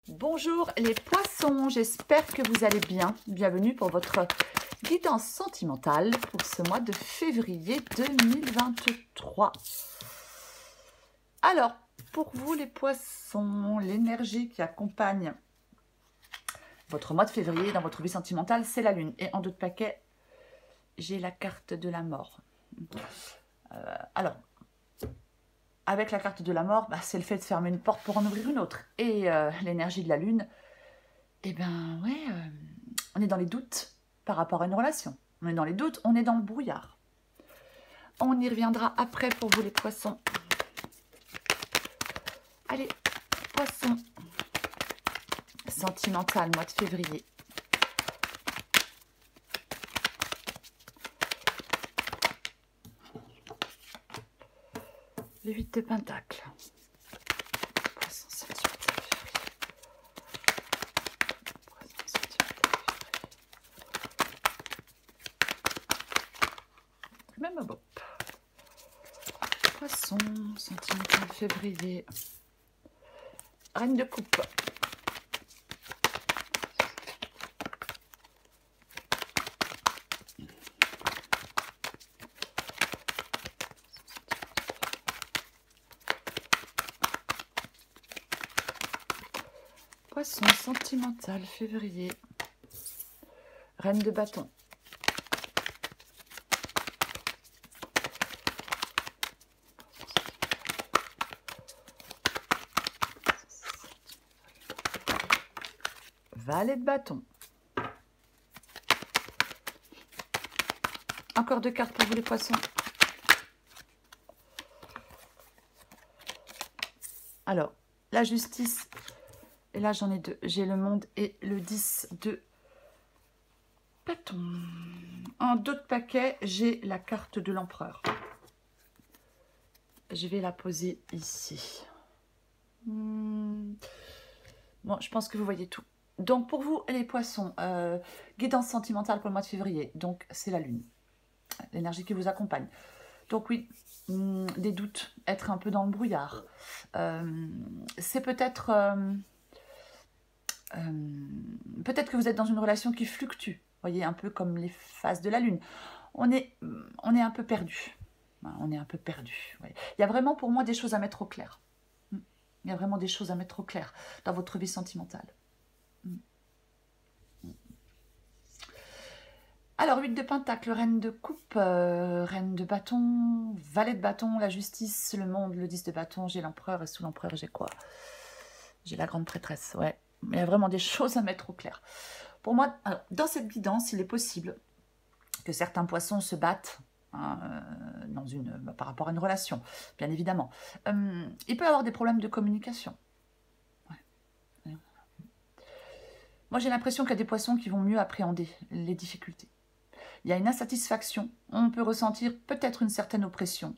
Bonjour les poissons, j'espère que vous allez bien. Bienvenue pour votre guidance sentimentale pour ce mois de février 2023. Alors, pour vous les poissons, l'énergie qui accompagne votre mois de février dans votre vie sentimentale, c'est la lune. Et en dos de paquet, j'ai la carte de la mort. Alors, avec la carte de la mort, c'est le fait de fermer une porte pour en ouvrir une autre. Et l'énergie de la lune, eh bien, ouais, on est dans les doutes par rapport à une relation. On est dans les doutes, on est dans le brouillard. On y reviendra après pour vous les poissons. Allez, poissons. Sentimental, mois de février. Le 8 de Pentacle. Poisson sentimental février. Poisson sentimental février. Même beau. Poisson sentimental février. Reine de coupe. Poisson sentimental février. Reine de bâton. Valet de bâton. Encore deux cartes pour vous les poissons. Alors, la justice. Et là, j'en ai deux. J'ai le monde et le 10 de bâton. En dos de paquet, j'ai la carte de l'empereur. Je vais la poser ici. Bon, je pense que vous voyez tout. Donc, pour vous, les poissons, guidance sentimentale pour le mois de février. Donc, c'est la lune. L'énergie qui vous accompagne. Donc, oui, des doutes, être un peu dans le brouillard. C'est peut-être... peut-être que vous êtes dans une relation qui fluctue, voyez, un peu comme les phases de la lune. On est un peu perdu. On est un peu perdu. Il y a vraiment pour moi des choses à mettre au clair. Il y a vraiment des choses à mettre au clair dans votre vie sentimentale. Alors, 8 de Pentacle, reine de coupe, reine de bâton, valet de bâton, la justice, le monde, le 10 de bâton, j'ai l'empereur et sous l'empereur, j'ai quoi? J'ai la grande prêtresse, ouais. Il y a vraiment des choses à mettre au clair. Pour moi, alors, dans cette guidance, il est possible que certains poissons se battent par rapport à une relation, bien évidemment. Il peut y avoir des problèmes de communication. Ouais. Moi, j'ai l'impression qu'il y a des poissons qui vont mieux appréhender les difficultés. Il y a une insatisfaction, on peut ressentir peut-être une certaine oppression,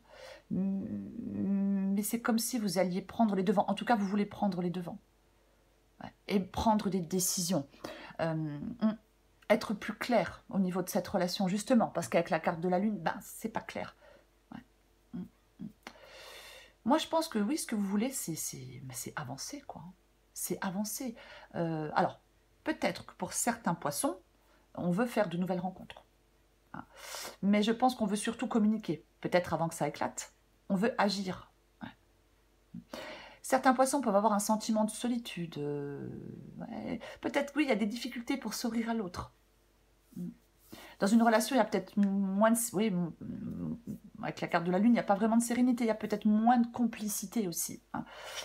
mais c'est comme si vous alliez prendre les devants. En tout cas, vous voulez prendre les devants. Et prendre des décisions. Être plus clair au niveau de cette relation, justement, parce qu'avec la carte de la lune, c'est pas clair. Ouais. Moi, je pense que oui, ce que vous voulez, c'est avancer, quoi. C'est avancer. Alors, peut-être que pour certains poissons, on veut faire de nouvelles rencontres. Mais je pense qu'on veut surtout communiquer. Peut-être avant que ça éclate, on veut agir. Ouais. Certains poissons peuvent avoir un sentiment de solitude. Ouais. Peut-être, oui, il y a des difficultés pour s'ouvrir à l'autre. Dans une relation, il y a peut-être moins de... Oui, avec la carte de la lune, il n'y a pas vraiment de sérénité. Il y a peut-être moins de complicité aussi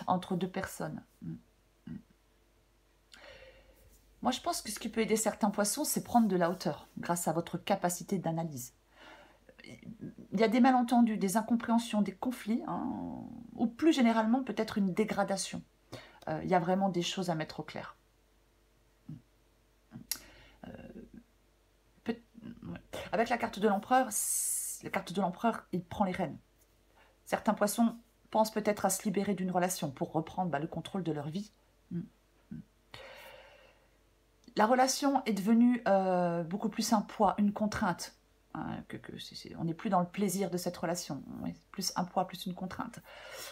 entre deux personnes. Moi, je pense que ce qui peut aider certains poissons, c'est prendre de la hauteur grâce à votre capacité d'analyse. Il y a des malentendus, des incompréhensions, des conflits, ou plus généralement peut-être une dégradation. Il y a vraiment des choses à mettre au clair. Avec la carte de l'empereur, il prend les rênes. Certains poissons pensent peut-être à se libérer d'une relation pour reprendre le contrôle de leur vie. La relation est devenue beaucoup plus un poids, une contrainte. On n'est plus dans le plaisir de cette relation. Plus un poids, plus une contrainte.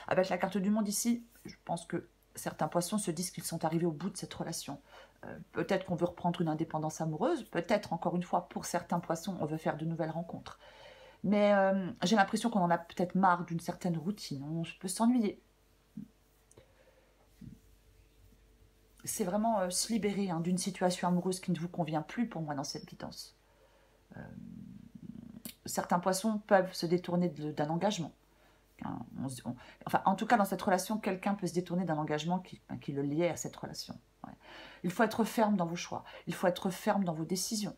Avec la carte du monde ici, je pense que certains poissons se disent qu'ils sont arrivés au bout de cette relation. Peut-être qu'on veut reprendre une indépendance amoureuse, peut-être, encore une fois, pour certains poissons, on veut faire de nouvelles rencontres. Mais j'ai l'impression qu'on en a peut-être marre d'une certaine routine, on peut s'ennuyer. C'est vraiment se libérer hein, d'une situation amoureuse qui ne vous convient plus pour moi dans cette guidance. Certains poissons peuvent se détourner d'un engagement. Enfin, en tout cas, dans cette relation, quelqu'un peut se détourner d'un engagement qui le liait à cette relation. Ouais. Il faut être ferme dans vos choix. Il faut être ferme dans vos décisions.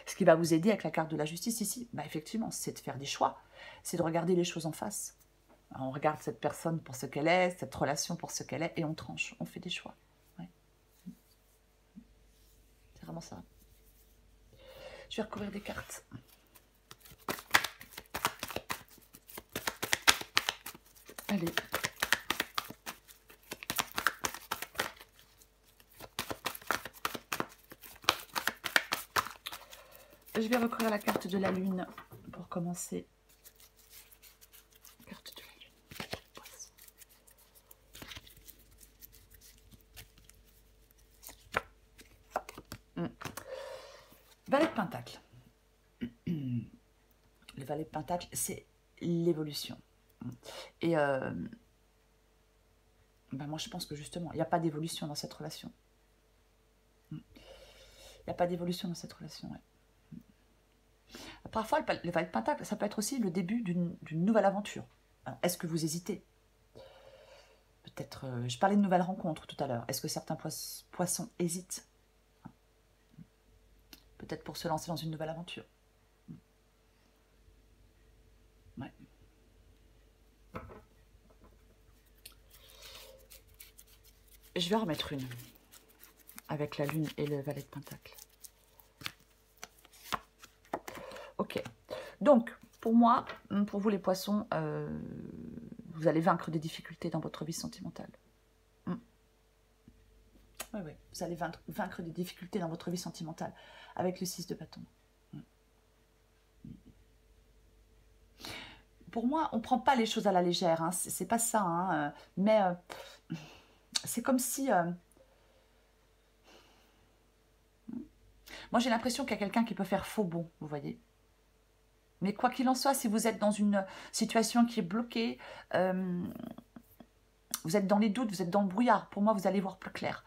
Ce qui va vous aider avec la carte de la justice ici, bah effectivement, c'est de faire des choix. C'est de regarder les choses en face. On regarde cette personne pour ce qu'elle est, cette relation pour ce qu'elle est, et on tranche, on fait des choix. Ouais. C'est vraiment ça. Je vais recouvrir des cartes. Allez. Je vais recouvrir la carte de la lune pour commencer. Carte de la lune. Valet de Pentacle. Le Valet de Pentacle, c'est l'évolution. Et ben moi, je pense que justement, il n'y a pas d'évolution dans cette relation. Il n'y a pas d'évolution dans cette relation, ouais. Parfois, le Valet de Pentacle, ça peut être aussi le début d'une nouvelle aventure. Est-ce que vous hésitez? Peut-être, je parlais de nouvelles rencontres tout à l'heure. Est-ce que certains poissons hésitent? Peut-être pour se lancer dans une nouvelle aventure. Ouais. Je vais en remettre une avec la lune et le Valet de Pentacle. Ok. Donc, pour moi, pour vous les poissons, vous allez vaincre des difficultés dans votre vie sentimentale. Oui, oui, vous allez vaincre des difficultés dans votre vie sentimentale avec le 6 de bâton. Pour moi, on ne prend pas les choses à la légère, hein, c'est pas ça, hein, mais c'est comme si... moi, j'ai l'impression qu'il y a quelqu'un qui peut faire faux bond, vous voyez. Mais quoi qu'il en soit, si vous êtes dans une situation qui est bloquée, vous êtes dans les doutes, vous êtes dans le brouillard, pour moi, vous allez voir plus clair.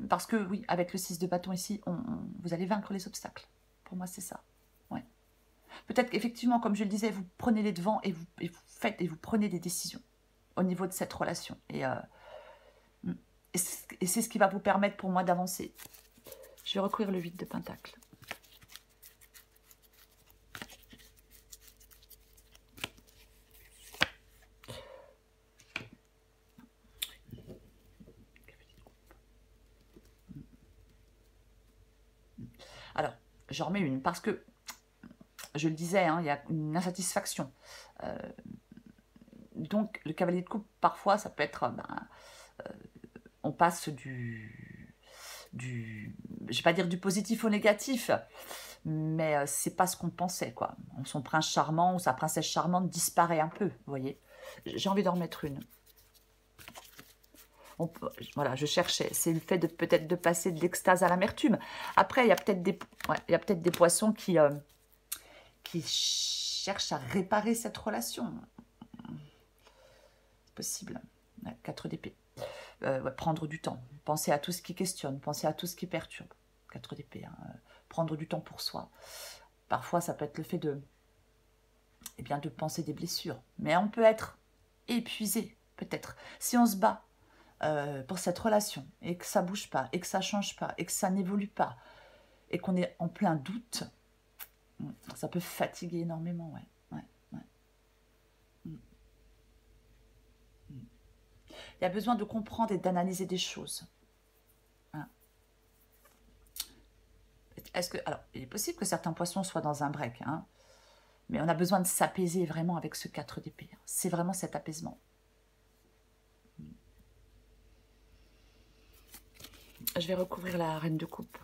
Parce que, oui, avec le 6 de bâton ici, vous allez vaincre les obstacles. Pour moi, c'est ça. Ouais. Peut-être qu'effectivement, comme je le disais, vous prenez les devants et vous faites et vous prenez des décisions au niveau de cette relation. Et c'est ce qui va vous permettre pour moi d'avancer. Je vais recouvrir le 8 de Pentacle. Alors, j'en remets une parce que, je le disais, hein, il y a une insatisfaction. Donc, le cavalier de coupe, parfois, ça peut être... on passe je vais pas dire du positif au négatif, mais c'est pas ce qu'on pensait, quoi. Son prince charmant ou sa princesse charmante disparaît un peu, vous voyez. J'ai envie d'en remettre une. Voilà, je cherchais. C'est le fait de peut-être de passer de l'extase à l'amertume. Après, il y a peut-être des poissons qui cherchent à réparer cette relation. C'est possible. 4 d'épée. Prendre du temps. Penser à tout ce qui questionne. Penser à tout ce qui perturbe. 4 d'épée. Hein. Prendre du temps pour soi. Parfois, ça peut être le fait de penser des blessures. Mais on peut être épuisé, peut-être. Si on se bat pour cette relation, et que ça bouge pas, et que ça change pas, et que ça n'évolue pas, et qu'on est en plein doute, ça peut fatiguer énormément, ouais. Il y a besoin de comprendre et d'analyser des choses. Hein. Alors, il est possible que certains poissons soient dans un break, hein, mais on a besoin de s'apaiser vraiment avec ce 4 d'épée. C'est vraiment cet apaisement. Je vais recouvrir la reine de coupe.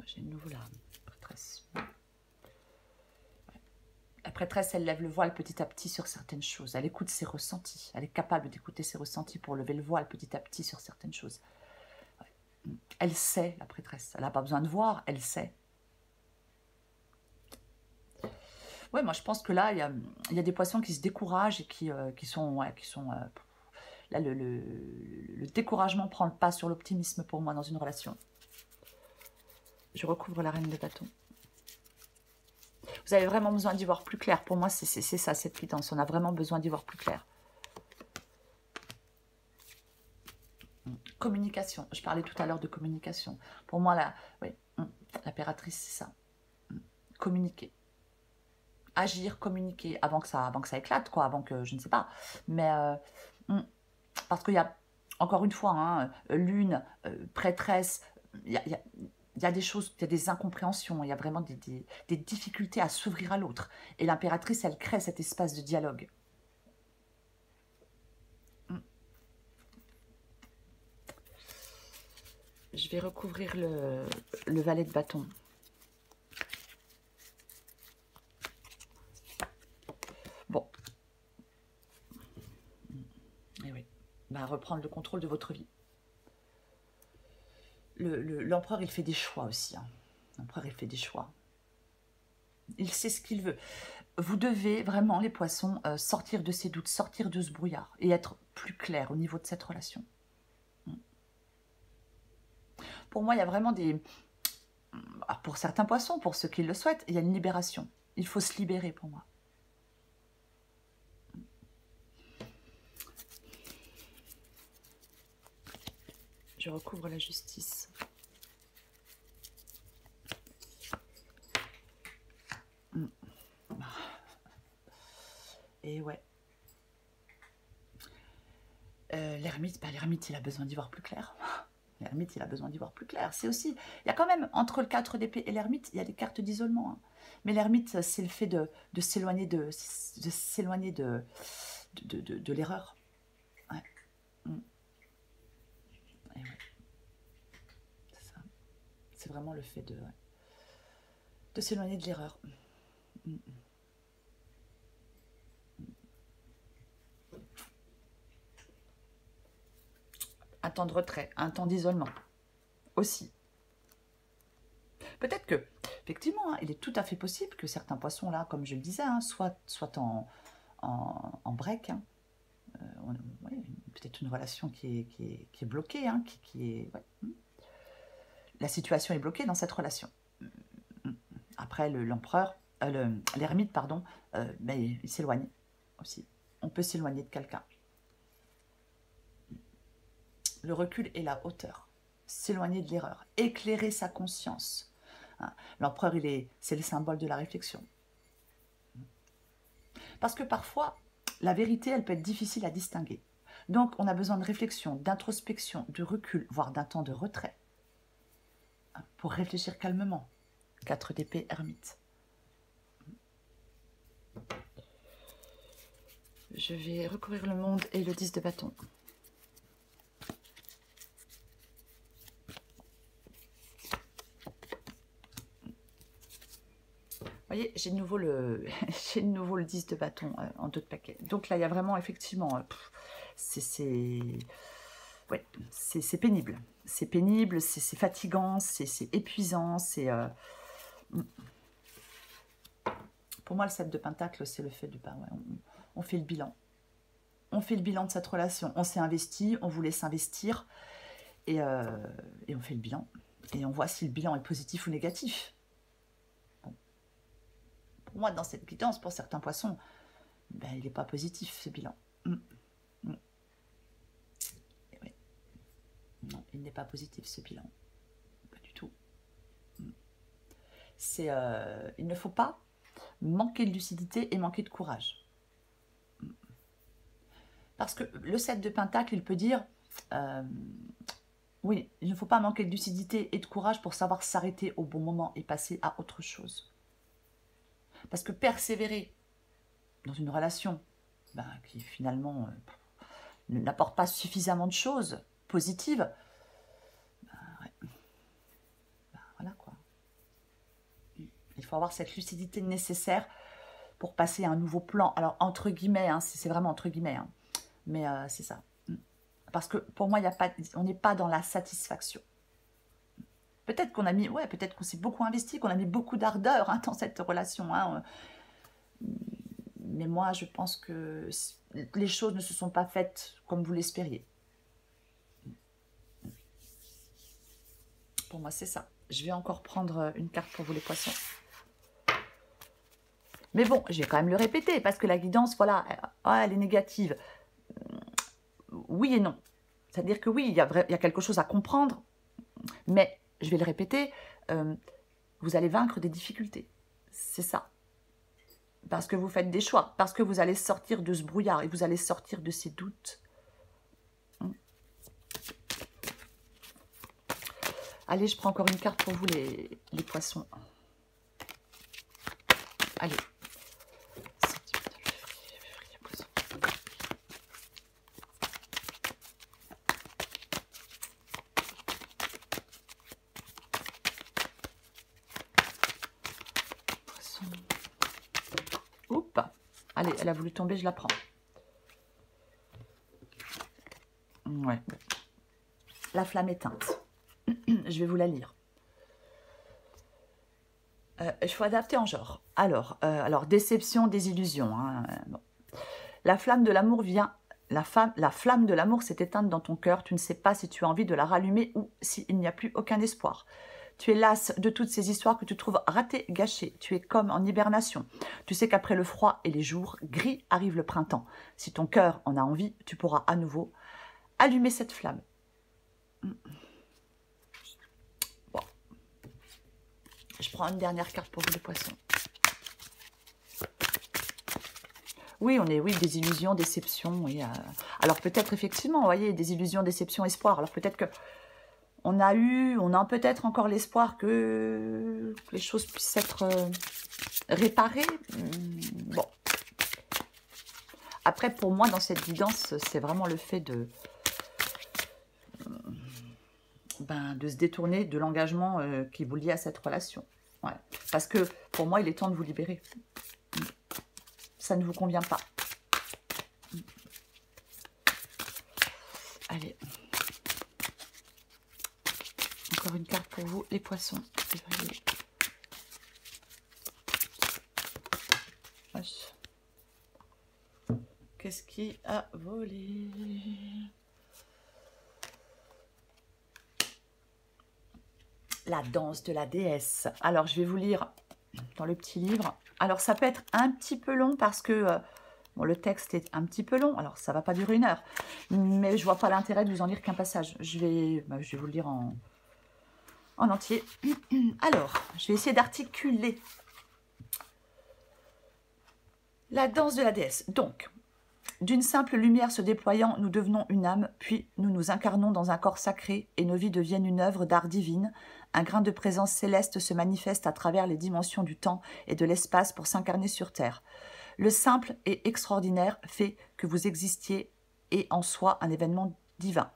J'ai une nouveau là, prêtresse. prêtresse, elle lève le voile petit à petit sur certaines choses. Elle écoute ses ressentis. Elle est capable d'écouter ses ressentis pour lever le voile petit à petit sur certaines choses. Elle sait, la prêtresse. Elle n'a pas besoin de voir, elle sait. Ouais, moi je pense que là, il y a des poissons qui se découragent et qui sont... là, le découragement prend le pas sur l'optimisme pour moi dans une relation. Je recouvre la reine de bâton. Vous avez vraiment besoin d'y voir plus clair. Pour moi, c'est ça, cette quittance. On a vraiment besoin d'y voir plus clair. Communication. Je parlais tout à l'heure de communication. Pour moi, l'impératrice, c'est ça. Communiquer. Agir, communiquer, avant que ça éclate, quoi, avant que, je ne sais pas. Mais, parce qu'il y a, encore une fois, hein, lune, prêtresse, il y a des choses, il y a des incompréhensions, il y a vraiment des difficultés à s'ouvrir à l'autre. Et l'impératrice, elle crée cet espace de dialogue. Je vais recouvrir le valet de bâton. Bon. Et oui. Bah, reprendre le contrôle de votre vie. L'empereur, il fait des choix aussi. Hein. L'empereur, il fait des choix. Il sait ce qu'il veut. Vous devez vraiment, les poissons, sortir de ces doutes, sortir de ce brouillard et être plus clair au niveau de cette relation. Pour moi, il y a vraiment des... Pour certains poissons, pour ceux qui le souhaitent, il y a une libération. Il faut se libérer pour moi. Je recouvre la justice. Et ouais. L'ermite, l'ermite, il a besoin d'y voir plus clair. L'ermite, il a besoin d'y voir plus clair. C'est aussi... Il y a quand même, entre le 4 d'épée et l'ermite, il y a des cartes d'isolement. Hein. Mais l'ermite, c'est le fait de s'éloigner de l'erreur. Ouais. Ouais. C'est ça. C'est vraiment le fait de s'éloigner de l'erreur. Un temps de retrait, un temps d'isolement aussi. Peut-être que, effectivement, hein, il est tout à fait possible que certains poissons, là, comme je le disais, hein, soient en break. Hein. Ouais, peut-être une relation qui est bloquée. Hein, ouais. La situation est bloquée dans cette relation. Après, l'ermite, pardon, mais il s'éloigne aussi. On peut s'éloigner de quelqu'un. Le recul et la hauteur. S'éloigner de l'erreur. Éclairer sa conscience. Hein. L'empereur, c'est le symbole de la réflexion. Parce que parfois, la vérité, elle peut être difficile à distinguer. Donc, on a besoin de réflexion, d'introspection, de recul, voire d'un temps de retrait. Hein, pour réfléchir calmement. 4 d'épée, ermite. Je vais recouvrir le monde et le 10 de bâton. Vous voyez, j'ai de nouveau le 10 de bâton en 2 de paquet. Donc là, il y a vraiment, effectivement, c'est pénible. C'est pénible, c'est fatigant, c'est épuisant, c'est... Pour moi, le 7 de pentacle, c'est le fait du... Ouais, on fait le bilan. On fait le bilan de cette relation. On s'est investi, on voulait s'investir, et on fait le bilan. Et on voit si le bilan est positif ou négatif. Pour moi, dans cette quittance, pour certains poissons, ben, il n'est pas positif, ce bilan. Oui. Non, il n'est pas positif, ce bilan. Pas du tout. Il ne faut pas manquer de lucidité et manquer de courage. Parce que le 7 de pentacle, il peut dire... oui, il ne faut pas manquer de lucidité et de courage pour savoir s'arrêter au bon moment et passer à autre chose. Parce que persévérer dans une relation qui finalement n'apporte pas suffisamment de choses positives, voilà quoi. Il faut avoir cette lucidité nécessaire pour passer à un nouveau plan. Alors, entre guillemets, hein, c'est vraiment entre guillemets, hein, mais c'est ça. Parce que pour moi, on n'est pas dans la satisfaction. Peut-être qu'on a mis, ouais, peut-être qu'on s'est beaucoup investi, qu'on a mis beaucoup d'ardeur hein, dans cette relation. Hein, mais moi, je pense que les choses ne se sont pas faites comme vous l'espériez. Pour moi, c'est ça. Je vais encore prendre une carte pour vous, les poissons. Mais bon, je vais quand même le répéter, parce que la guidance, voilà, elle est négative. Oui et non. C'est-à-dire que oui, il y a quelque chose à comprendre, mais, je vais le répéter, vous allez vaincre des difficultés. C'est ça. Parce que vous faites des choix, parce que vous allez sortir de ce brouillard, et vous allez sortir de ces doutes. Allez, je prends encore une carte pour vous, les poissons. Allez. Oups. Allez, elle a voulu tomber, je la prends. Ouais. La flamme éteinte. Je vais vous la lire. Il faut adapter en genre. Alors déception, désillusion. Hein. Bon. La flamme de l'amour vient... La flamme de l'amour s'est éteinte dans ton cœur. Tu ne sais pas si tu as envie de la rallumer ou s'il n'y a plus aucun espoir. Tu es lasse de toutes ces histoires que tu trouves ratées, gâchées. Tu es comme en hibernation. Tu sais qu'après le froid et les jours gris arrive le printemps. Si ton cœur en a envie, tu pourras à nouveau allumer cette flamme. Bon. Je prends une dernière carte pour vous, les poissons. Oui, des illusions, déceptions. Oui, alors peut-être effectivement, vous voyez, des illusions, déceptions, espoirs. Alors peut-être que on a peut-être encore l'espoir que les choses puissent être réparées. Bon. Après, pour moi, dans cette guidance, c'est vraiment le fait de se détourner de l'engagement qui vous lie à cette relation. Ouais. Parce que, pour moi, il est temps de vous libérer. Ça ne vous convient pas. Allez. Encore une carte pour vous, les poissons. Qu'est-ce qui a volé? La danse de la déesse. Alors, je vais vous lire dans le petit livre. Alors, ça peut être un petit peu long parce que bon, le texte est un petit peu long. Alors, ça ne va pas durer 1 heure. Mais je ne vois pas l'intérêt de vous en lire qu'un passage. Je vais vous le lire en entier. Alors, je vais essayer d'articuler. La danse de la déesse. Donc, d'une simple lumière se déployant, nous devenons une âme, puis nous nous incarnons dans un corps sacré et nos vies deviennent une œuvre d'art divine. Un grain de présence céleste se manifeste à travers les dimensions du temps et de l'espace pour s'incarner sur Terre. Le simple et extraordinaire fait que vous existiez et en soi un événement divin.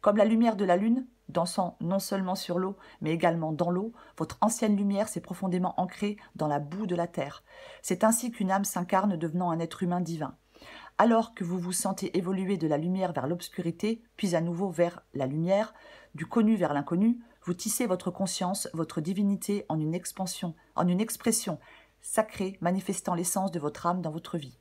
Comme la lumière de la lune, dansant non seulement sur l'eau, mais également dans l'eau, votre ancienne lumière s'est profondément ancrée dans la boue de la terre. C'est ainsi qu'une âme s'incarne devenant un être humain divin. Alors que vous vous sentez évoluer de la lumière vers l'obscurité, puis à nouveau vers la lumière, du connu vers l'inconnu, vous tissez votre conscience, votre divinité en une expression sacrée manifestant l'essence de votre âme dans votre vie.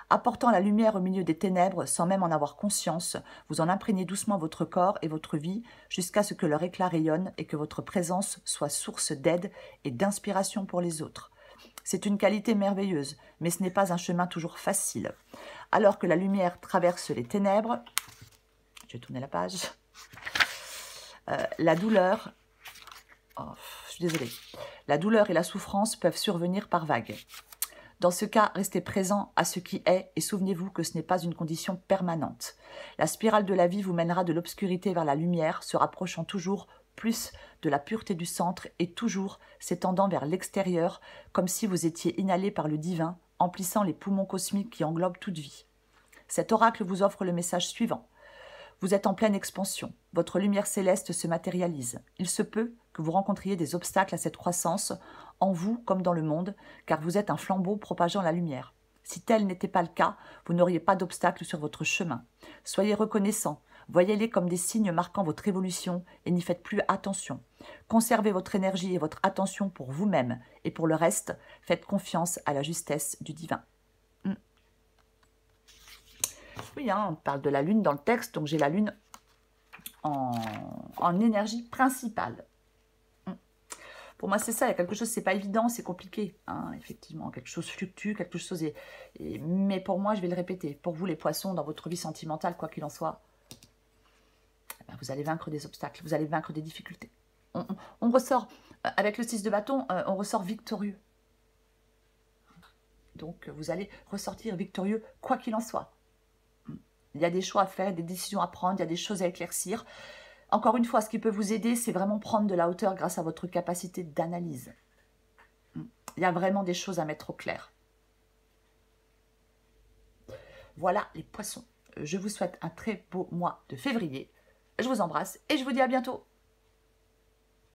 Apportant la lumière au milieu des ténèbres sans même en avoir conscience, vous en imprégnez doucement votre corps et votre vie jusqu'à ce que leur éclat rayonne et que votre présence soit source d'aide et d'inspiration pour les autres. C'est une qualité merveilleuse, mais ce n'est pas un chemin toujours facile. Alors que la lumière traverse les ténèbres, je vais tourner la page, la douleur, je suis désolée, la douleur et la souffrance peuvent survenir par vagues. Dans ce cas, restez présent à ce qui est et souvenez-vous que ce n'est pas une condition permanente. La spirale de la vie vous mènera de l'obscurité vers la lumière, se rapprochant toujours plus de la pureté du centre et toujours s'étendant vers l'extérieur, comme si vous étiez inhalé par le divin, emplissant les poumons cosmiques qui englobent toute vie. Cet oracle vous offre le message suivant. Vous êtes en pleine expansion. Votre lumière céleste se matérialise. Il se peut que vous rencontriez des obstacles à cette croissance, en vous comme dans le monde, car vous êtes un flambeau propageant la lumière. Si tel n'était pas le cas, vous n'auriez pas d'obstacles sur votre chemin. Soyez reconnaissants. Voyez-les comme des signes marquant votre évolution et n'y faites plus attention. Conservez votre énergie et votre attention pour vous-même et pour le reste, faites confiance à la justesse du divin. Oui, hein, on parle de la lune dans le texte, donc j'ai la lune en énergie principale. Pour moi, c'est ça, il y a quelque chose, c'est pas évident, c'est compliqué. Hein, effectivement, quelque chose fluctue, quelque chose est... Mais pour moi, je vais le répéter, pour vous les poissons, dans votre vie sentimentale, quoi qu'il en soit, ben, vous allez vaincre des obstacles, vous allez vaincre des difficultés. On ressort, avec le 6 de bâton, on ressort victorieux. Donc, vous allez ressortir victorieux, quoi qu'il en soit. Il y a des choix à faire, des décisions à prendre, il y a des choses à éclaircir. Encore une fois, ce qui peut vous aider, c'est vraiment prendre de la hauteur grâce à votre capacité d'analyse. Il y a vraiment des choses à mettre au clair. Voilà les poissons. Je vous souhaite un très beau mois de février. Je vous embrasse et je vous dis à bientôt.